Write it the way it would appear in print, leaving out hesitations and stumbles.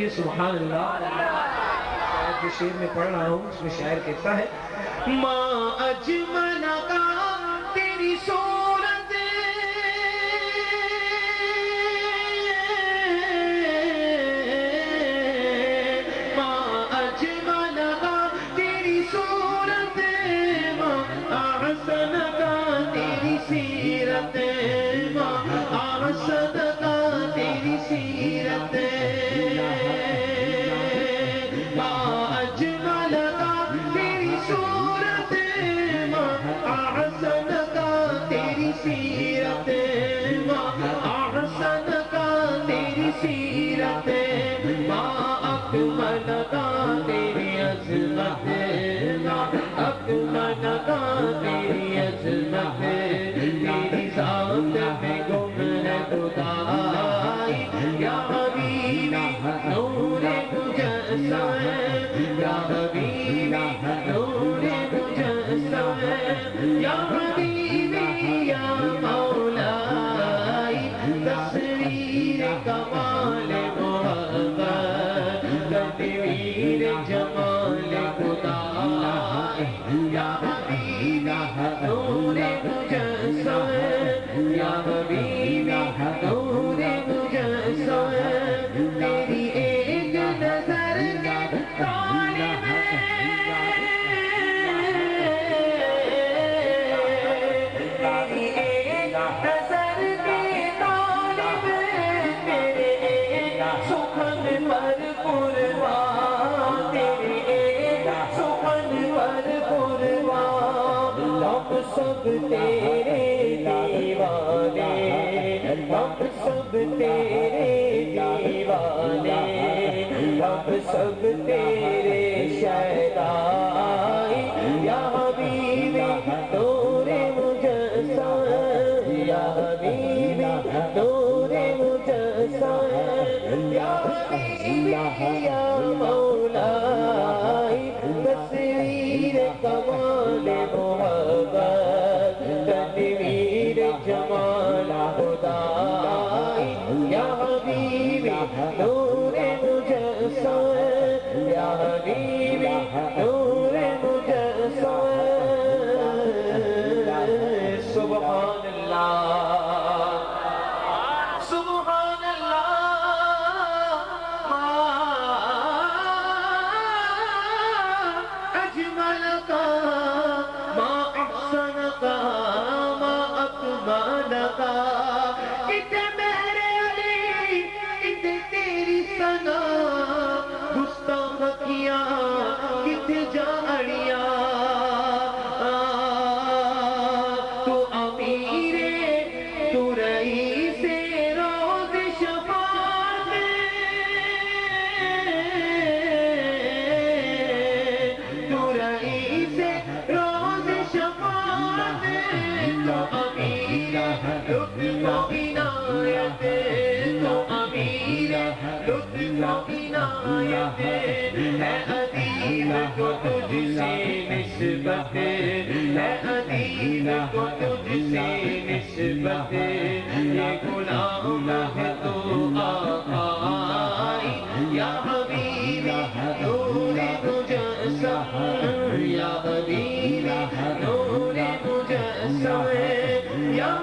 سبحان اللہ. جو شعر میں پڑھ رہا ہوں اس میں شاعر کہتا ہے ماں اجمل کا تیری صورت ماں اجمل کا تیری صورت ماں احسن کا تیری سیرت ماں احسن کا تیری سیرت سب تیرے دیوانے ہم سب تیرے دیوانے ہم سب تیرے شیدائی یا حبیبی نور مجسم یا حبیبی نور مجسم یا حبیبی یا مولائی تصویر کمال محبت تدبیر جمال خدائی یا حبیبی نور مجسم یا حبیبی نور مجسم سبحان اللہ سبحان اللہ اجمل کا ما احسن کا ما اکمل کا کتے میرے علی کتے تیری ثنا گستاخیاں کتے جاڑیاں تو امیر تو رئیس روز شفاعت تو رئیس روز شفاعت تو امیر لطف و عنایت تو امیر لطف و عنایت ہے ادیب کو تجھ سے نسبت ہے ادیب کو تجھ سے نسبت یہ غلام ہے تو آقائی یا حبیبی نور مجسم یا حبیبی نور مجسم یا